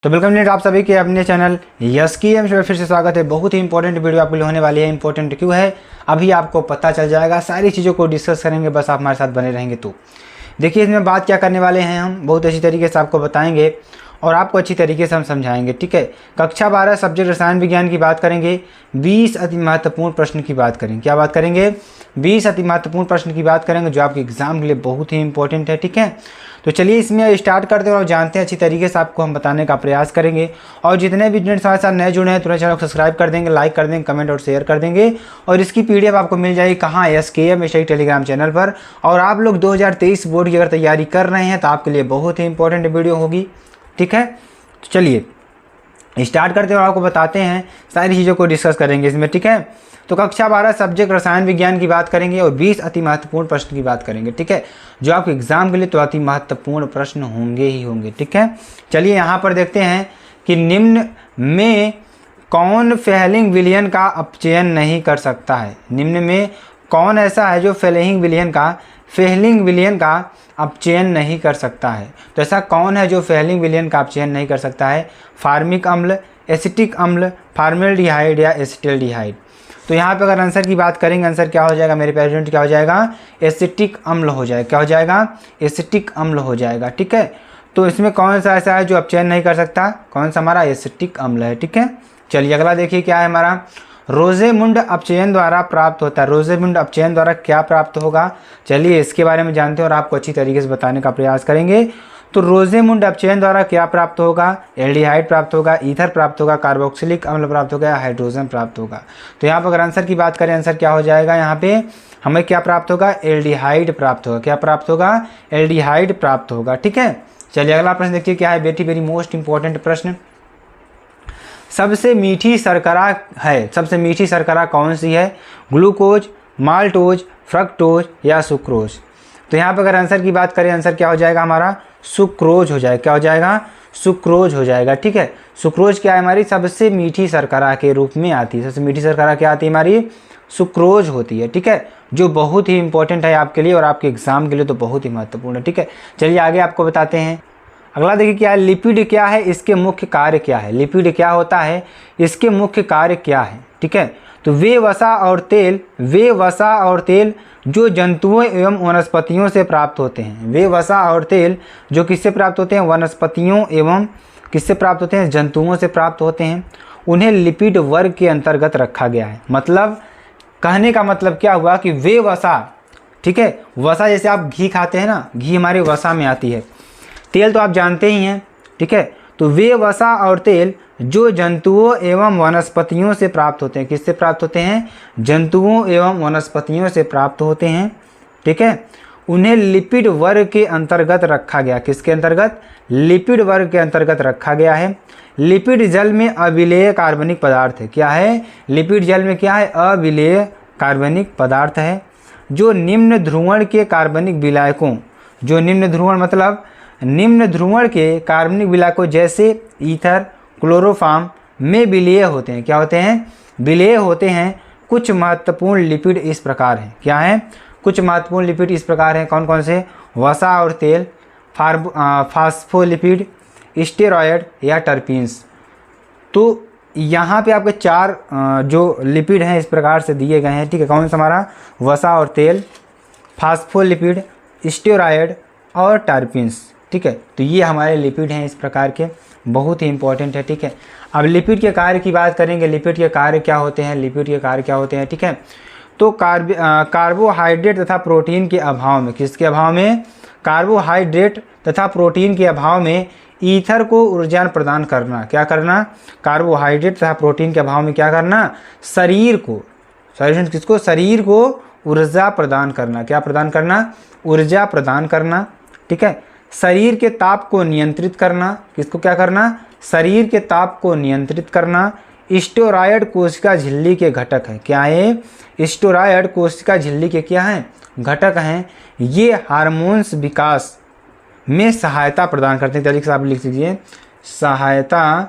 तो welcome net आप सभी के अपने चैनल यस की एम फिर से स्वागत है। बहुत ही इंपॉर्टेंट वीडियो आपके लिए होने वाली है। इंपॉर्टेंट क्यों है अभी आपको पता चल जाएगा। सारी चीज़ों को डिस्कस करेंगे, बस आप हमारे साथ बने रहेंगे। तो देखिए इसमें बात क्या करने वाले हैं, हम बहुत अच्छी तरीके से आपको बताएंगे और आपको अच्छी तरीके से हम समझाएंगे। ठीक है, कक्षा 12 सब्जेक्ट रसायन विज्ञान की बात करेंगे। 20 अति महत्वपूर्ण प्रश्न की बात करेंगे। क्या बात करेंगे? 20 अति महत्वपूर्ण प्रश्न की बात करेंगे जो आपके एग्जाम के लिए बहुत ही इंपॉर्टेंट है। ठीक है, तो चलिए इसमें स्टार्ट करते हैं और जानते हैं अच्छी तरीके से आपको हम बताने का प्रयास करेंगे। और जितने भी स्टूडेंट्स हमारे साथ नए जुड़े हैं तुरंत चैनल को सब्सक्राइब कर देंगे, लाइक कर देंगे, कमेंट और शेयर कर देंगे। और इसकी पीडीएफ आपको मिल जाएगी कहाँ? SKM टेलीग्राम चैनल पर। और आप लोग 2023 बोर्ड की अगर तैयारी कर रहे हैं तो आपके लिए बहुत ही इंपॉर्टेंट वीडियो होगी। ठीक है, तो चलिए स्टार्ट करते हैं और आपको बताते हैं, सारी चीज़ों को डिस्कस करेंगे इसमें। ठीक है, तो कक्षा 12 सब्जेक्ट रसायन विज्ञान की बात करेंगे और 20 अति महत्वपूर्ण प्रश्न की बात करेंगे। ठीक है, जो आपके एग्जाम के लिए तो अति महत्वपूर्ण प्रश्न होंगे ही होंगे। ठीक है, चलिए यहाँ पर देखते हैं कि निम्न में कौन फेलिंग विलयन का अपचयन नहीं कर सकता है। निम्न में कौन ऐसा है जो फेलिंग विलयन का अपचयन नहीं कर सकता है? तो ऐसा कौन है जो फेलिंग विलयन का अपचयन नहीं कर सकता है? फार्मिक अम्ल, एसिटिक अम्ल, फार्मेल्डिहाइड या एसिटिल्डिहाइड। तो यहाँ पे अगर आंसर की बात करेंगे, आंसर क्या हो जाएगा मेरे पेरेंट? क्या हो जाएगा? एसिटिक अम्ल हो जाएगा। क्या हो जाएगा? एसिटिक अम्ल हो जाएगा। ठीक है, तो इसमें कौन सा ऐसा है जो अपचयन नहीं कर सकता? कौन सा? हमारा एसिटिक अम्ल है। ठीक है, चलिए अगला देखिए क्या है हमारा। रोजेमुंड अपचयन द्वारा प्राप्त होता है। रोजेमुंड अपचयन द्वारा क्या प्राप्त होगा? चलिए इसके बारे में जानते हैं और आपको अच्छी तरीके से बताने का प्रयास करेंगे। तो रोजेमुंड अपचयन द्वारा क्या प्राप्त होगा? एल्डिहाइड प्राप्त होगा, ईथर प्राप्त होगा, कार्बोक्सिलिक अम्ल प्राप्त होगा, हाइड्रोजन प्राप्त होगा। तो यहाँ पर अगर आंसर की बात करें, आंसर क्या हो जाएगा? यहाँ पे हमें क्या प्राप्त होगा? एल्डिहाइड प्राप्त होगा। क्या प्राप्त होगा? एल्डिहाइड प्राप्त होगा। ठीक है, चलिए अगला प्रश्न देखिए क्या है। वेरी मोस्ट इंपॉर्टेंट प्रश्न। सबसे मीठी शर्करा है, सबसे मीठी शर्करा कौन सी है? ग्लूकोज, माल्टोज, फ्रक्टोज या सुक्रोज। तो यहाँ पर अगर आंसर की बात करें, आंसर क्या हो जाएगा हमारा? सुक्रोज हो जाएगा। क्या हो जाएगा? सुक्रोज हो जाएगा। ठीक है, सुक्रोज क्या है? हमारी सबसे मीठी शर्करा के रूप में आती है। सबसे मीठी शर्करा क्या आती है? हमारी सुक्रोज होती है। ठीक है, जो बहुत ही इंपॉर्टेंट है आपके लिए और आपके एग्जाम के लिए तो बहुत ही महत्वपूर्ण है। ठीक है, चलिए आगे आपको बताते हैं। अगला देखिए क्या है। लिपिड क्या है, इसके मुख्य कार्य क्या है? लिपिड क्या होता है, इसके मुख्य कार्य क्या है? ठीक है, तो वे वसा और तेल जो जंतुओं एवं वनस्पतियों से प्राप्त होते हैं। वे वसा और तेल जो किससे प्राप्त होते हैं? वनस्पतियों एवं किससे प्राप्त होते हैं? जंतुओं से प्राप्त होते हैं। उन्हें लिपिड वर्ग के अंतर्गत रखा गया है। मतलब कहने का मतलब क्या हुआ कि वे वसा, ठीक है, वसा जैसे आप घी खाते हैं ना, घी हमारे वसा में आती है। तेल तो आप जानते ही हैं। ठीक है, तो वे वसा और तेल जो जंतुओं एवं वनस्पतियों से प्राप्त होते हैं। किससे प्राप्त होते हैं? जंतुओं एवं वनस्पतियों से प्राप्त होते हैं। ठीक है, उन्हें लिपिड वर्ग के अंतर्गत रखा गया। किसके अंतर्गत? लिपिड वर्ग के अंतर्गत रखा गया है। लिपिड जल में अविलेय कार्बनिक पदार्थ है। क्या है? लिपिड जल में क्या है? अविलेय कार्बनिक पदार्थ है जो निम्न ध्रुवण के कार्बनिक विलायकों, जो निम्न ध्रुवण मतलब निम्न ध्रुवण के कार्बनिक विलायकों जैसे ईथर, क्लोरोफॉर्म में विलेय होते हैं। क्या होते हैं? विलेय होते हैं। कुछ महत्वपूर्ण लिपिड इस प्रकार हैं। क्या हैं? कुछ महत्वपूर्ण लिपिड इस प्रकार हैं। कौन कौन से? वसा और तेल, फास्फोलिपिड, स्टेरॉयड या टर्पीन्स। तो यहाँ पे आपके 4 जो लिपिड हैं इस प्रकार से दिए गए हैं। ठीक है, कौन सा? हमारा वसा और तेल, फास्फोलिपिड, स्टेरॉयड और टर्पीन्स। ठीक है, तो ये हमारे लिपिड हैं इस प्रकार के, बहुत ही इंपॉर्टेंट है। ठीक है, अब लिपिड के कार्य की बात करेंगे। लिपिड के कार्य क्या होते हैं? लिपिड के कार्य क्या होते हैं? ठीक है, तो कार्बोहाइड्रेट तथा प्रोटीन के अभाव में, किसके अभाव में? कार्बोहाइड्रेट तथा प्रोटीन के अभाव में ईथर को ऊर्जा प्रदान करना। क्या करना? कार्बोहाइड्रेट तथा प्रोटीन के अभाव में क्या करना? शरीर को, किसको? शरीर को ऊर्जा प्रदान करना। क्या प्रदान करना? ऊर्जा प्रदान करना। ठीक है, शरीर के ताप को नियंत्रित करना। किसको क्या करना? शरीर के ताप को नियंत्रित करना। स्टेरॉयड कोशिका झिल्ली के घटक हैं। क्या है? स्टेरॉयड कोशिका झिल्ली के क्या हैं? घटक हैं। ये हार्मोन्स विकास में सहायता प्रदान करते हैं। तरीके से आप लिख लीजिए, सहायता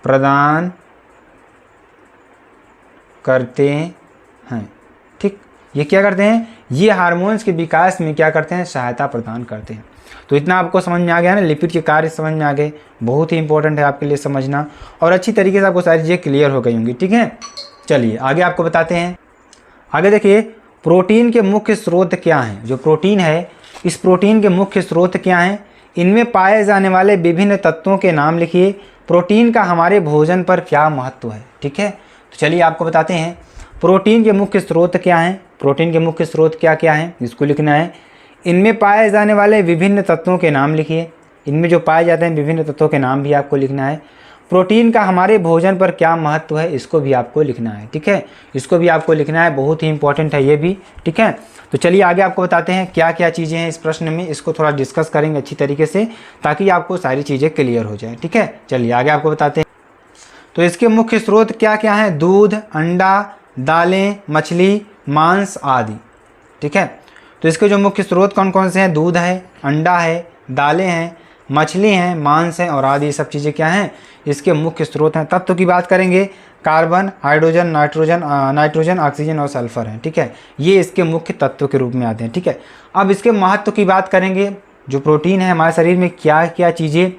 प्रदान करते हैं। ठीक, ये क्या करते हैं? ये हार्मोन्स के विकास में क्या करते हैं? सहायता प्रदान करते हैं। तो इतना आपको समझ में आ गया ना, लिपिड के कार्य समझ में आ गए, बहुत ही इंपॉर्टेंट है आपके लिए समझना, और अच्छी तरीके से आपको सारी चीज़ें क्लियर हो गई होंगी। ठीक है, चलिए आगे आपको बताते हैं। आगे देखिए, प्रोटीन के मुख्य स्रोत क्या हैं। जो प्रोटीन है, इस प्रोटीन के मुख्य स्रोत क्या हैं, इनमें पाए जाने वाले विभिन्न तत्वों के नाम लिखिए, प्रोटीन का हमारे भोजन पर क्या महत्व है। ठीक है, तो चलिए आपको बताते हैं प्रोटीन के मुख्य स्रोत क्या हैं। प्रोटीन के मुख्य स्रोत क्या क्या हैं, इसको लिखना है। इनमें पाए जाने वाले विभिन्न तत्वों के नाम लिखिए, इनमें जो पाए जाते हैं विभिन्न तत्वों के नाम भी आपको लिखना है। प्रोटीन का हमारे भोजन पर क्या महत्व है, इसको भी आपको लिखना है। ठीक है, इसको भी आपको लिखना है, बहुत ही इंपॉर्टेंट है ये भी। ठीक है, तो चलिए आगे आपको बताते हैं क्या क्या चीज़ें हैं इस प्रश्न में, इसको थोड़ा डिस्कस करेंगे अच्छी तरीके से ताकि आपको सारी चीज़ें क्लियर हो जाए। ठीक है, चलिए आगे आपको बताते हैं। तो इसके मुख्य स्रोत क्या क्या हैं, दूध, अंडा, दालें, मछली, मांस आदि। ठीक है, तो इसके जो मुख्य स्रोत कौन कौन से हैं, दूध है, अंडा है, दालें हैं, मछली हैं, मांस हैं और आदि, ये सब चीज़ें क्या हैं, इसके मुख्य स्रोत हैं। तत्व की बात करेंगे, कार्बन, हाइड्रोजन, नाइट्रोजन, ऑक्सीजन और सल्फर हैं। ठीक है, ये इसके मुख्य तत्व के रूप में आते हैं। ठीक है, अब इसके महत्व की बात करेंगे, जो प्रोटीन है हमारे शरीर में क्या क्या चीज़ें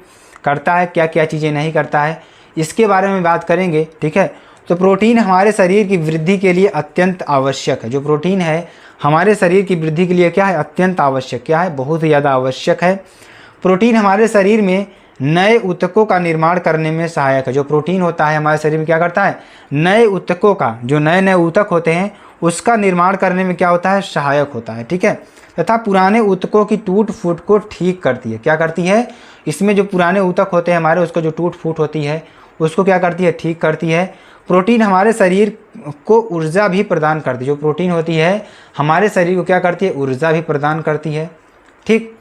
करता है, क्या क्या चीज़ें नहीं करता है, इसके बारे में बात करेंगे। ठीक है, तो प्रोटीन हमारे शरीर की वृद्धि के लिए अत्यंत आवश्यक है। जो प्रोटीन है हमारे शरीर की वृद्धि के लिए क्या है, अत्यंत आवश्यक, क्या है, बहुत ही ज़्यादा आवश्यक है। प्रोटीन हमारे शरीर में नए ऊतकों का निर्माण करने में सहायक है। जो प्रोटीन होता है हमारे शरीर में क्या करता है, नए ऊतकों का, जो नए नए ऊतक होते हैं उसका निर्माण करने में क्या होता है, सहायक होता है। ठीक है, तथा पुराने ऊतकों की टूट फूट को ठीक करती है। क्या करती है, इसमें जो पुराने ऊतक होते हैं हमारे, उसको जो टूट फूट होती है उसको क्या करती है, ठीक करती है। प्रोटीन हमारे शरीर को ऊर्जा भी प्रदान करती है। जो प्रोटीन होती है हमारे शरीर को क्या करती है, ऊर्जा भी प्रदान करती है। ठीक,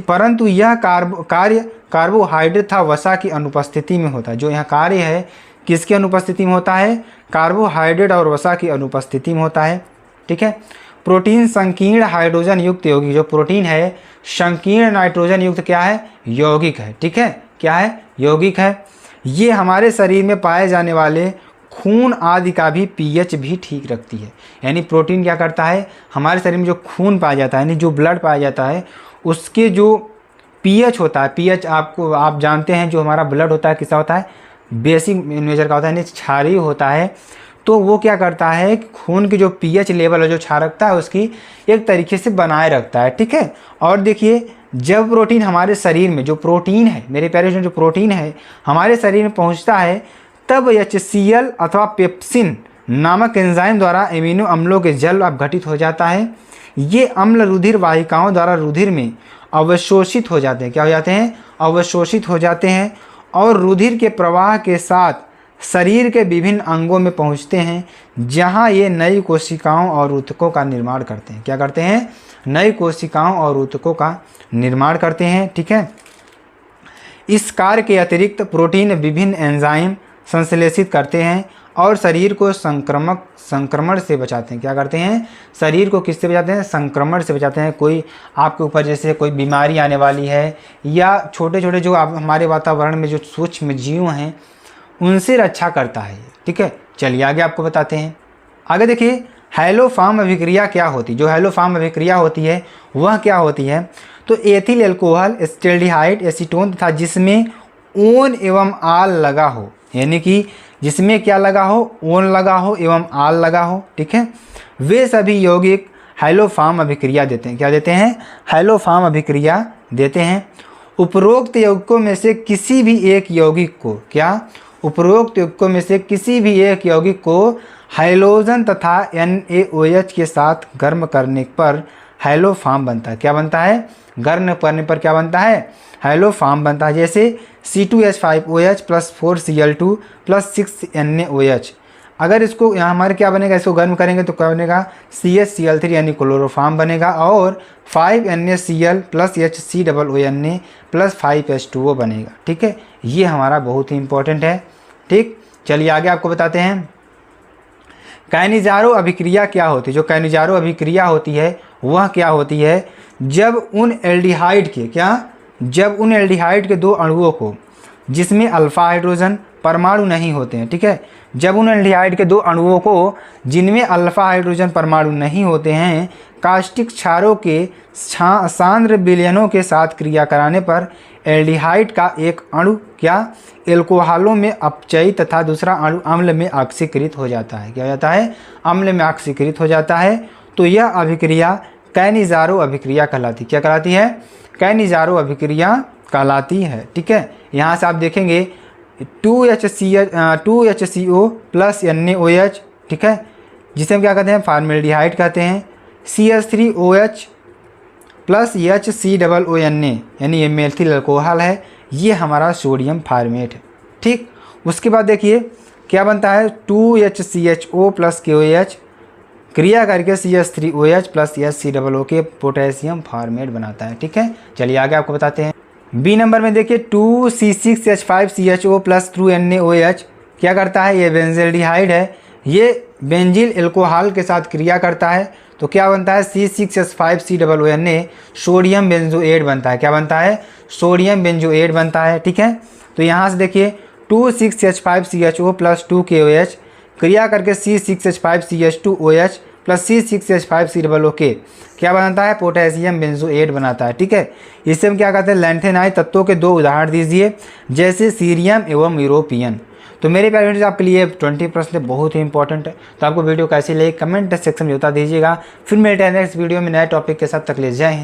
परंतु यह कार्य कार्बोहाइड्रेट तथा वसा की अनुपस्थिति में होता है। जो यहाँ कार्य है किसकी अनुपस्थिति में होता है, कार्बोहाइड्रेट और वसा की अनुपस्थिति में होता है। ठीक है, प्रोटीन संकीर्ण हाइड्रोजन युक्त यौगिक, जो प्रोटीन है संकीर्ण नाइट्रोजन युक्त क्या है, यौगिक है। ठीक है, क्या है, यौगिक है। ये हमारे शरीर में पाए जाने वाले खून आदि का भी पीएच भी ठीक रखती है। यानी प्रोटीन क्या करता है, हमारे शरीर में जो खून पाया जाता है, यानी जो ब्लड पाया जाता है, उसके जो पीएच होता है, पीएच आप जानते हैं, जो हमारा ब्लड होता है किसा होता है, बेसिक नेचर का होता है, यानी क्षारीय होता है। तो वो क्या करता है, खून की जो पीएच लेवल है, जो क्षार रखता है, उसकी एक तरीके से बनाए रखता है। ठीक है, और देखिए जब प्रोटीन हमारे शरीर में, जो प्रोटीन है मेरे प्यारे, जो प्रोटीन है हमारे शरीर में पहुंचता है, तब HCl अथवा पेप्सिन नामक एंजाइम द्वारा एमिनो अम्लों के जल अपघटित हो जाता है। ये अम्ल रुधिर वाहिकाओं द्वारा रुधिर में अवशोषित हो जाते हैं। क्या हो जाते हैं, अवशोषित हो जाते हैं, और रुधिर के प्रवाह के साथ शरीर के विभिन्न अंगों में पहुंचते हैं, जहां ये नई कोशिकाओं और ऊतकों का निर्माण करते हैं। क्या करते हैं, नई कोशिकाओं और ऊतकों का निर्माण करते हैं। ठीक है, इस कार्य के अतिरिक्त प्रोटीन विभिन्न एंजाइम संश्लेषित करते हैं और शरीर को संक्रमण से बचाते हैं। क्या करते हैं, शरीर को किससे बचाते हैं, संक्रमण से बचाते हैं। कोई आपके ऊपर जैसे कोई बीमारी आने वाली है, या छोटे छोटे जो हमारे वातावरण में जो सूक्ष्म जीव हैं उनसे रक्षा करता है। ठीक है, चलिए आगे आपको बताते हैं। आगे देखिए, हैलोफॉर्म अभिक्रिया क्या होती है। जो हैलोफॉर्म अभिक्रिया होती है वह क्या होती है, तो एथिल एल्कोहल, एस्टेल्डिहाइड, एसीटोन तथा जिसमें ओन एवं आल लगा हो, यानी कि जिसमें क्या लगा हो, ओन लगा हो एवं आल लगा हो। ठीक है, वे सभी यौगिक हैलोफॉर्म अभिक्रिया देते हैं। क्या देते हैं, हैलोफॉर्म अभिक्रिया देते हैं। उपरोक्त यौगिकों में से किसी भी एक यौगिक को, क्या, उपरोक्त यौगिकों में से किसी भी एक यौगिक को हाइलोजन तथा NaOH के साथ गर्म करने पर हैलोफॉर्म बनता है। क्या बनता है, गर्म करने पर क्या बनता है, हैलोफॉर्म बनता है। जैसे C2H5OH + 4Cl2 + 6NaOH। अगर इसको यहाँ हमारे क्या बनेगा, इसको गर्म करेंगे तो क्या बनेगा, CHCl3 यानी क्लोरोफॉर्म बनेगा, और 5NaCl + HCOONa + 5H2O बनेगा। ठीक है, ये हमारा बहुत ही इंपॉर्टेंट है। ठीक, चलिए आगे आपको बताते हैं कैनिजारो अभिक्रिया क्या होती है। जो कैनिजारो अभिक्रिया होती है वह क्या होती है, जब उन एल्डिहाइड के, क्या, जब उन एल्डिहाइड के दो अणुओं को, जिसमें अल्फा हाइड्रोजन परमाणु नहीं होते हैं। ठीक है, जब उन एल्डिहाइड के 2 अणुओं को जिनमें अल्फा हाइड्रोजन परमाणु नहीं होते हैं कास्टिक क्षारों के सांद्र विलयनों के साथ क्रिया कराने पर एल्डिहाइड का एक अणु क्या एल्कोहलों में अपचयी तथा दूसरा अणु अम्ल में ऑक्सीकृत हो जाता है। क्या हो जाता है? अम्ल में ऑक्सीकृत हो जाता है। तो यह अभिक्रिया कैनिज़ारो अभिक्रिया कहलाती। क्या कहलाती है? कैनिज़ारो अभिक्रिया कहलाती है। ठीक है, यहाँ से आप देखेंगे 2HCO प्लस NaOH, ठीक है, जिसे हम क्या कहते हैं? फॉर्मेल्डिहाइड कहते हैं। CH3OH प्लस HCOONA यानी ये मेथिल अल्कोहल है, ये हमारा सोडियम फॉर्मेट है। ठीक, उसके बाद देखिए क्या बनता है? 2HCHO प्लस KOH क्रिया करके CH3OH प्लस HCOO के पोटेशियम फॉर्मेट बनाता है। ठीक है, चलिए आगे आपको बताते हैं। बी नंबर में देखिए 2C6H5CHO प्लस 2NaOH क्या करता है? ये बेंजील्डिहाइड है, ये बेंजील एल्कोहल के साथ क्रिया करता है तो क्या बनता है? C6H5COONA सोडियम बेंजोएट बनता है। क्या बनता है? सोडियम बेंजोएट बनता है। ठीक है, तो यहाँ से देखिए 2,6H5CHO प्लस 2KOH क्रिया करके C6H5CH2OH प्लस C6H5COO क्या बनाता है? पोटेशियम बेंजोएट बनाता है। ठीक है, इसे हम क्या कहते हैं? लैंथेनाइड तत्वों के 2 उदाहरण दीजिए, जैसे सीरियम एवं यूरोपियन। तो मेरे प्यारे फ्रेंड्स आपके लिए 20 प्रश्न बहुत ही इंपॉर्टेंट है। तो आपको वीडियो कैसी लगी कमेंट सेक्शन में बता दीजिएगा। फिर मिलते हैं नेक्स्ट वीडियो में नए टॉपिक के साथ। तक ले जय हिंद।